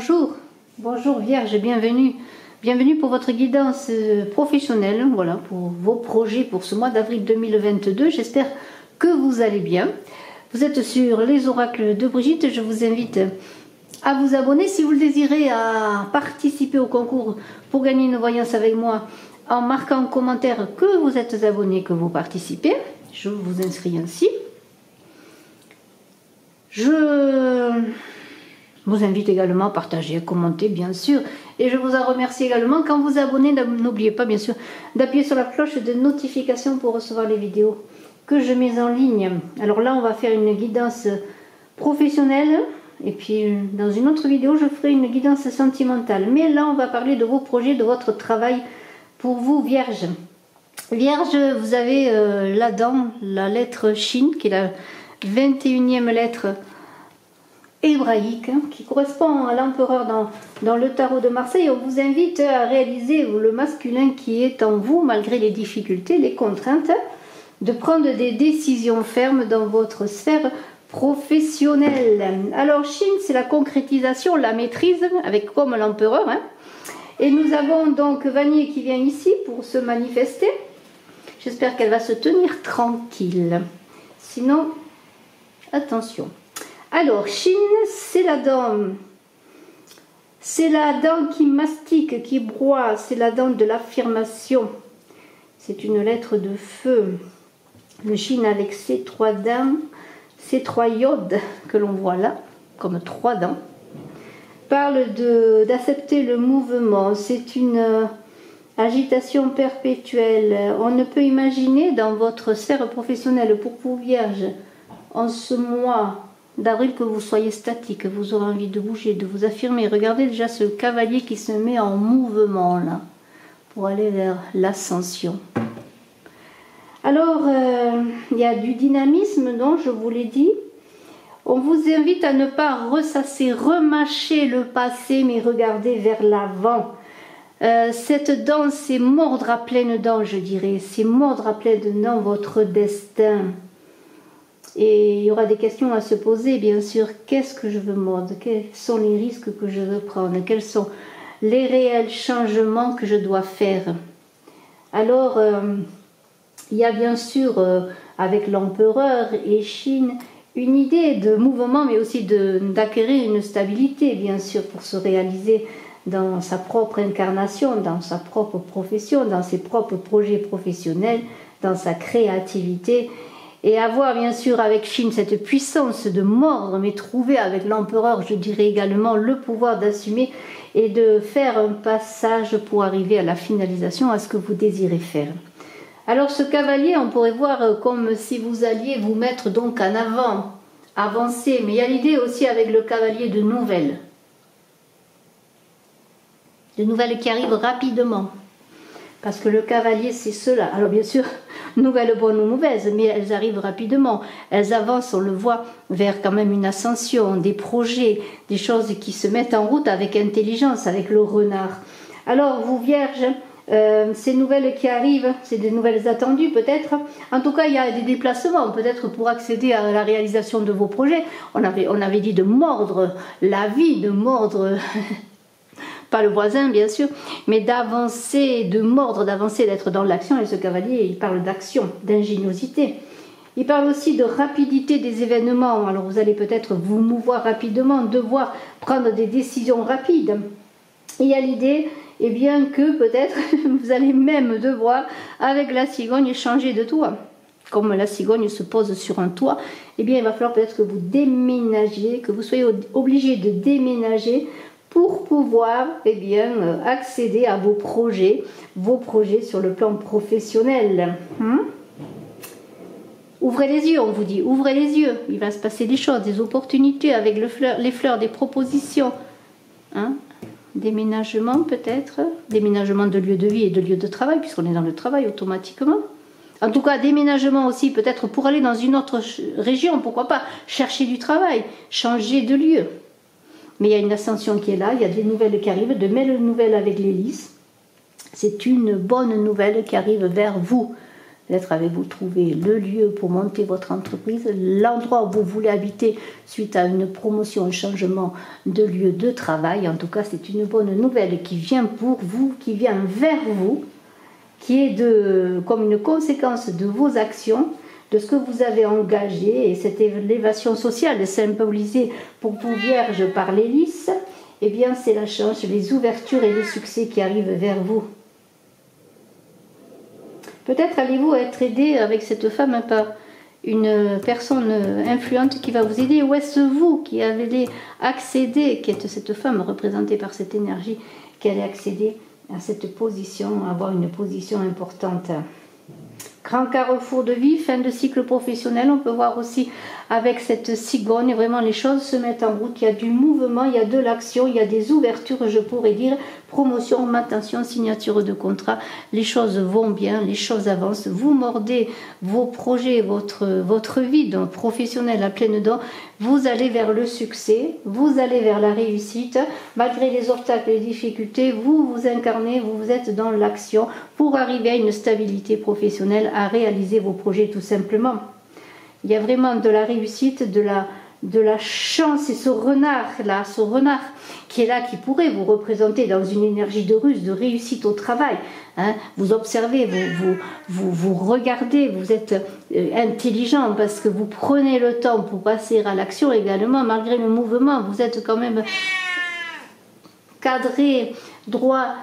bonjour, bonjour Vierge, bienvenue. Bienvenue pour votre guidance professionnelle, voilà, pour vos projets pour ce mois d'avril 2022. J'espère que vous allez bien. Vous êtes sur les oracles de Brigitte. Je vous invite à vous abonner si vous le désirez, à participer au concours pour gagner une voyance avec moi en marquant en commentaire que vous êtes abonné, que vous participez. Je vous inscris ainsi. Je vous invite également à partager, à commenter bien sûr, et je vous en remercie également. Quand vous abonnez, n'oubliez pas bien sûr d'appuyer sur la cloche de notification pour recevoir les vidéos que je mets en ligne. Alors là on va faire une guidance professionnelle, et puis dans une autre vidéo je ferai une guidance sentimentale, mais là on va parler de vos projets, de votre travail pour vous Vierge. Vierge, vous avez là-dedans la lettre Shin, qui est la 21e lettre hébraïque, qui correspond à l'empereur dans le tarot de Marseille. On vous invite à réaliser le masculin qui est en vous, malgré les difficultés, les contraintes, de prendre des décisions fermes dans votre sphère professionnelle. Alors Shin, c'est la concrétisation, la maîtrise, avec comme l'empereur, hein. Et nous avons donc Vanier qui vient ici pour se manifester. J'espère qu'elle va se tenir tranquille. Sinon, attention. Alors, Shin, c'est la dent. C'est la dent qui mastique, qui broie. C'est la dent de l'affirmation. C'est une lettre de feu. Le Shin avec ses trois dents, ces trois iodes que l'on voit là, comme trois dents, parle d'accepter le mouvement. C'est une agitation perpétuelle. On ne peut imaginer dans votre sphère professionnelle pour vous Vierge, en ce mois d'avril, que vous soyez statique, vous aurez envie de bouger, de vous affirmer. Regardez déjà ce cavalier qui se met en mouvement là, pour aller vers l'ascension. Alors, il y a du dynamisme, donc je vous l'ai dit. On vous invite à ne pas ressasser, remâcher le passé, mais regarder vers l'avant. Cette dent, c'est mordre à pleines dents, je dirais. C'est mordre à pleines dents votre destin. Et il y aura des questions à se poser, bien sûr. Qu'est-ce que je veux mordre? Quels sont les risques que je veux prendre? Quels sont les réels changements que je dois faire? Alors, il y a bien sûr, avec l'empereur et Shin, une idée de mouvement, mais aussi d'acquérir une stabilité, bien sûr, pour se réaliser dans sa propre incarnation, dans sa propre profession, dans ses propres projets professionnels, dans sa créativité. Et avoir bien sûr avec Shin cette puissance de mordre, mais trouver avec l'empereur, je dirais également, le pouvoir d'assumer et de faire un passage pour arriver à la finalisation, à ce que vous désirez faire. Alors ce cavalier, on pourrait voir comme si vous alliez vous mettre donc en avant, avancer, mais il y a l'idée aussi avec le cavalier de nouvelles. De nouvelles qui arrivent rapidement. Parce que le cavalier, c'est cela. Alors bien sûr, nouvelles bonnes ou mauvaises, mais elles arrivent rapidement. Elles avancent, on le voit, vers quand même une ascension, des projets, des choses qui se mettent en route avec intelligence, avec le renard. Alors vous Vierges, ces nouvelles qui arrivent, c'est des nouvelles attendues peut-être. En tout cas, il y a des déplacements, peut-être pour accéder à la réalisation de vos projets. On avait dit de mordre la vie, de mordre... pas le voisin bien sûr, mais d'avancer, de mordre, d'avancer, d'être dans l'action. Et ce cavalier, il parle d'action, d'ingéniosité. Il parle aussi de rapidité des événements. Alors vous allez peut-être vous mouvoir rapidement, devoir prendre des décisions rapides. Il y a l'idée, eh bien, que peut-être vous allez même devoir, avec la cigogne, changer de toit. Comme la cigogne se pose sur un toit, eh bien, il va falloir peut-être que vous déménagiez, que vous soyez obligé de déménager pour pouvoir eh bien, accéder à vos projets sur le plan professionnel. Ouvrez les yeux, on vous dit, ouvrez les yeux. Il va se passer des choses, des opportunités avec les fleurs, des propositions. Déménagement peut-être, déménagement de lieu de vie et de lieu de travail, puisqu'on est dans le travail automatiquement. En tout cas, déménagement aussi peut-être pour aller dans une autre région, pourquoi pas, chercher du travail, changer de lieu. Mais il y a une ascension qui est là, il y a des nouvelles qui arrivent, de belles nouvelles avec l'hélice. C'est une bonne nouvelle qui arrive vers vous, Peut-être avez-vous trouvé le lieu pour monter votre entreprise, l'endroit où vous voulez habiter suite à une promotion, un changement de lieu de travail. En tout cas, c'est une bonne nouvelle qui vient pour vous, qui vient vers vous, qui est comme une conséquence de vos actions, de ce que vous avez engagé. Et cette élévation sociale symbolisée pour vous, Vierge, par l'hélice, eh bien, c'est la chance, les ouvertures et le succès qui arrivent vers vous. Peut-être allez-vous être aidé avec cette femme par une personne influente qui va vous aider, ou est-ce vous qui avez accédé, qui êtes cette femme représentée par cette énergie, qui allait accéder à cette position, avoir une position importante. Grand carrefour de vie, fin de cycle professionnel, on peut voir aussi avec cette cigogne, vraiment les choses se mettent en route, il y a du mouvement, il y a de l'action, il y a des ouvertures, je pourrais dire, promotion, augmentation, signature de contrat, les choses vont bien, les choses avancent, vous mordez vos projets, votre vie donc professionnelle à pleines dents, vous allez vers le succès, vous allez vers la réussite, malgré les obstacles et les difficultés, vous vous incarnez, vous êtes dans l'action pour arriver à une stabilité professionnelle, à réaliser vos projets tout simplement. Il y a vraiment de la réussite, de la chance, et ce renard qui est là, qui pourrait vous représenter dans une énergie de ruse, de réussite au travail. Hein. Vous observez, vous regardez, vous êtes intelligent parce que vous prenez le temps pour passer à l'action également, malgré le mouvement, vous êtes quand même cadré, droit,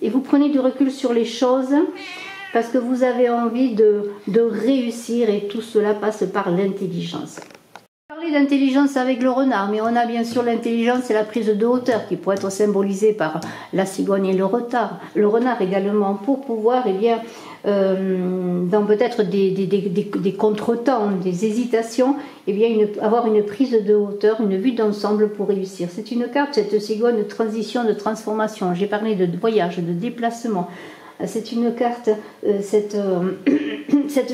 et vous prenez du recul sur les choses, parce que vous avez envie de réussir, et tout cela passe par l'intelligence. Parler d'intelligence avec le renard, mais on a bien sûr l'intelligence et la prise de hauteur qui pourrait être symbolisée par la cigogne et le renard également, pour pouvoir, eh bien, dans peut-être des contretemps, des hésitations, eh bien, avoir une prise de hauteur, une vue d'ensemble pour réussir. C'est une carte, cette cigogne, de transition, de transformation. J'ai parlé de voyage, de déplacement. C'est une carte, cette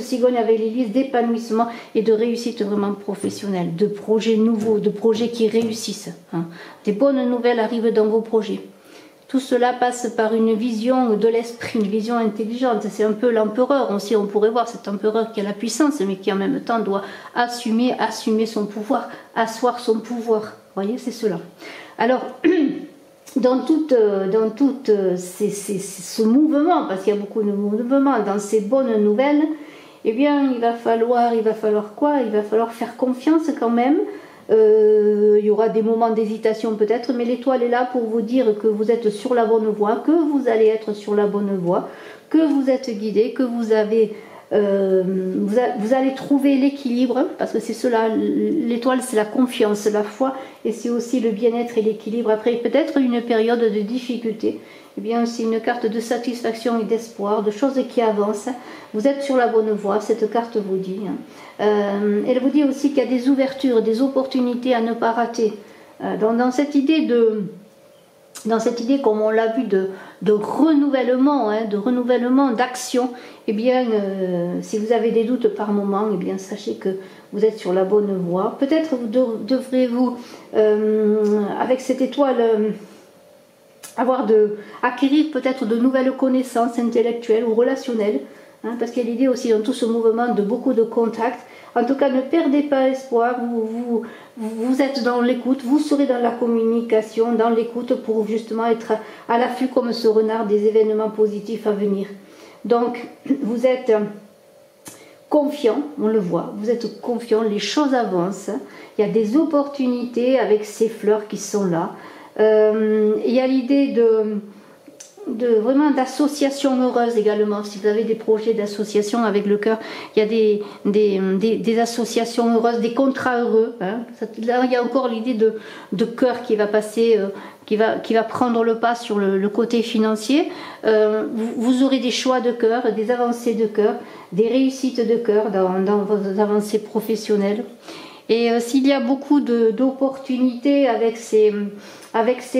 cigogne avec l'hélice, d'épanouissement et de réussite vraiment professionnelle, de projets nouveaux, de projets qui réussissent. Hein. Des bonnes nouvelles arrivent dans vos projets. Tout cela passe par une vision de l'esprit, une vision intelligente. C'est un peu l'empereur aussi, on pourrait voir cet empereur qui a la puissance, mais qui en même temps doit assumer son pouvoir, asseoir son pouvoir. Vous voyez, c'est cela. Alors, dans tout ce mouvement, parce qu'il y a beaucoup de mouvements, dans ces bonnes nouvelles, eh bien, il va falloir quoi? Il va falloir faire confiance quand même. Il y aura des moments d'hésitation peut-être, mais l'étoile est là pour vous dire que vous êtes sur la bonne voie, que vous allez être sur la bonne voie, que vous êtes guidé, que vous allez trouver l'équilibre, parce que c'est cela, l'étoile c'est la confiance, la foi, et c'est aussi le bien-être et l'équilibre. Après peut-être une période de difficulté, eh bien c'est une carte de satisfaction et d'espoir, de choses qui avancent. Vous êtes sur la bonne voie, cette carte vous dit. Elle vous dit aussi qu'il y a des ouvertures, des opportunités à ne pas rater. Dans cette idée comme on l'a vu, de renouvellement, d'action, eh bien, si vous avez des doutes par moment, eh bien, sachez que vous êtes sur la bonne voie. Peut-être devrez-vous, avec cette étoile, acquérir peut-être de nouvelles connaissances intellectuelles ou relationnelles, hein, parce qu'il y a l'idée aussi dans tout ce mouvement de beaucoup de contacts. En tout cas, ne perdez pas espoir, vous êtes dans l'écoute, vous serez dans la communication, dans l'écoute pour justement être à l'affût comme ce renard des événements positifs à venir. Donc, vous êtes confiant, on le voit, vous êtes confiant, les choses avancent, il y a des opportunités avec ces fleurs qui sont là. Il y a l'idée vraiment d'association heureuse également. Si vous avez des projets d'association avec le cœur, il y a des associations heureuses, des contrats heureux, hein. Là il y a encore l'idée de cœur qui va passer, qui va prendre le pas sur le côté financier. Vous aurez des choix de cœur, des avancées de cœur, des réussites de cœur dans vos avancées professionnelles. Et s'il y a beaucoup d'opportunités avec ces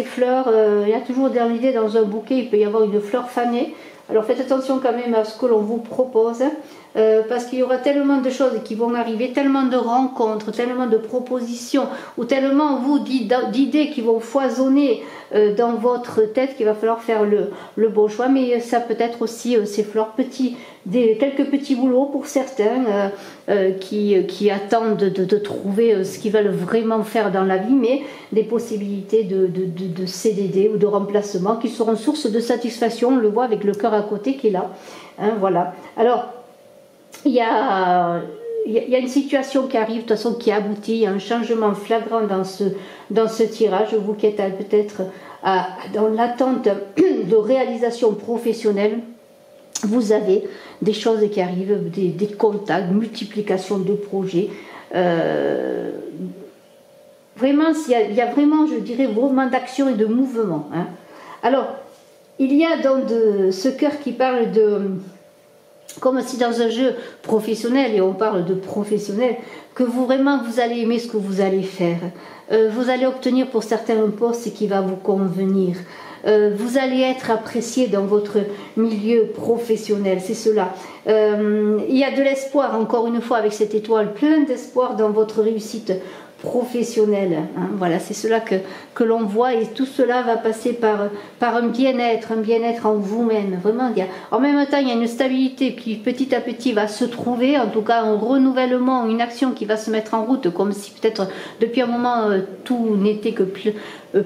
fleurs, il y a toujours dans l'idée, dans un bouquet, il peut y avoir une fleur fanée. Alors faites attention quand même à ce que l'on vous propose. parce qu'il y aura tellement de choses qui vont arriver, tellement de rencontres, tellement de propositions, ou tellement d'idées qui vont foisonner dans votre tête qu'il va falloir faire le bon choix. Mais ça peut être aussi ces fleurs quelques petits boulots pour certains qui attendent de trouver ce qu'ils veulent vraiment faire dans la vie, mais des possibilités de CDD ou de remplacement qui seront source de satisfaction. On le voit avec le cœur à côté qui est là. Hein, voilà. Alors, il y a une situation qui arrive, de toute façon, qui aboutit, il y a un changement flagrant dans ce tirage. Vous qui êtes peut-être dans l'attente de réalisation professionnelle, vous avez des choses qui arrivent, des contacts, multiplication de projets. Vraiment, il y a vraiment, je dirais, vraiment d'action et de mouvement. Hein. Alors, il y a dans ce cœur qui parle comme si dans un jeu professionnel, et on parle de professionnel, que vous allez aimer ce que vous allez faire. Vous allez obtenir pour certains un poste qui va vous convenir. Vous allez être apprécié dans votre milieu professionnel, c'est cela. Il y a de l'espoir, encore une fois, avec cette étoile, plein d'espoir dans votre réussite professionnelle. Hein. Voilà, c'est cela que l'on voit, et tout cela va passer par un bien-être en vous-même. Vraiment, en même temps, il y a une stabilité qui petit à petit va se trouver, en tout cas un renouvellement, une action qui va se mettre en route, comme si peut-être depuis un moment tout n'était que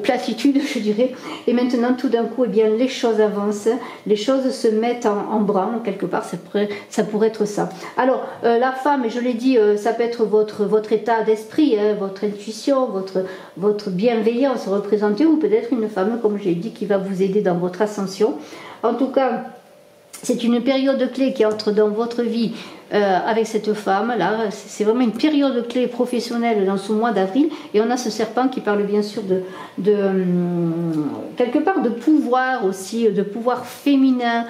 platitude, je dirais, et maintenant tout d'un coup, eh bien, les choses avancent, les choses se mettent en branle, quelque part, ça pourrait être ça. Alors, la femme, je l'ai dit, ça peut être votre état d'esprit, hein, votre intuition, votre bienveillance représentée, ou peut-être une femme, comme j'ai dit, qui va vous aider dans votre ascension. En tout cas, c'est une période clé qui entre dans votre vie avec cette femme-là. C'est vraiment une période clé professionnelle dans ce mois d'avril. Et on a ce serpent qui parle bien sûr quelque part de pouvoir aussi, de pouvoir féminin,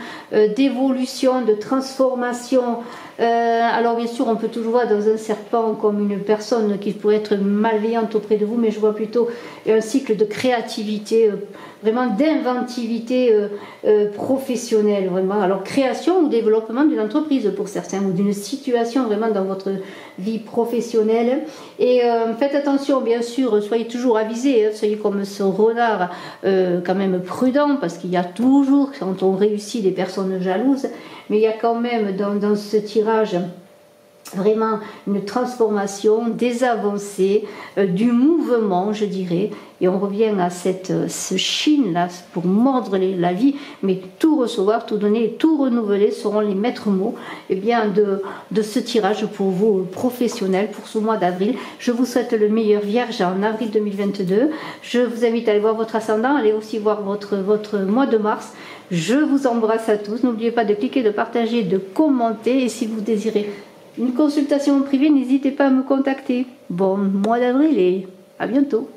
d'évolution, de transformation. Alors bien sûr, on peut toujours voir dans un serpent comme une personne qui pourrait être malveillante auprès de vous, mais je vois plutôt un cycle de créativité, vraiment d'inventivité professionnelle, vraiment. Alors création ou développement d'une entreprise pour certains, ou d'une situation vraiment dans votre vie professionnelle. Et faites attention, bien sûr, soyez toujours avisés, hein, soyez comme ce renard quand même prudent, parce qu'il y a toujours, quand on réussit, des personnes jalouses, mais il y a quand même dans ce tirage vraiment une transformation, des avancées, du mouvement, je dirais, et on revient à ce chine là pour mordre la vie, mais tout recevoir, tout donner, tout renouveler seront les maîtres mots, eh bien, de ce tirage pour vous professionnels pour ce mois d'avril. Je vous souhaite le meilleur, Vierge, en avril 2022. Je vous invite à aller voir votre ascendant, allez aussi voir votre mois de mars. Je vous embrasse à tous. N'oubliez pas de cliquer, de partager, de commenter, et si vous désirez une consultation privée, n'hésitez pas à me contacter. Bon mois d'avril et à bientôt.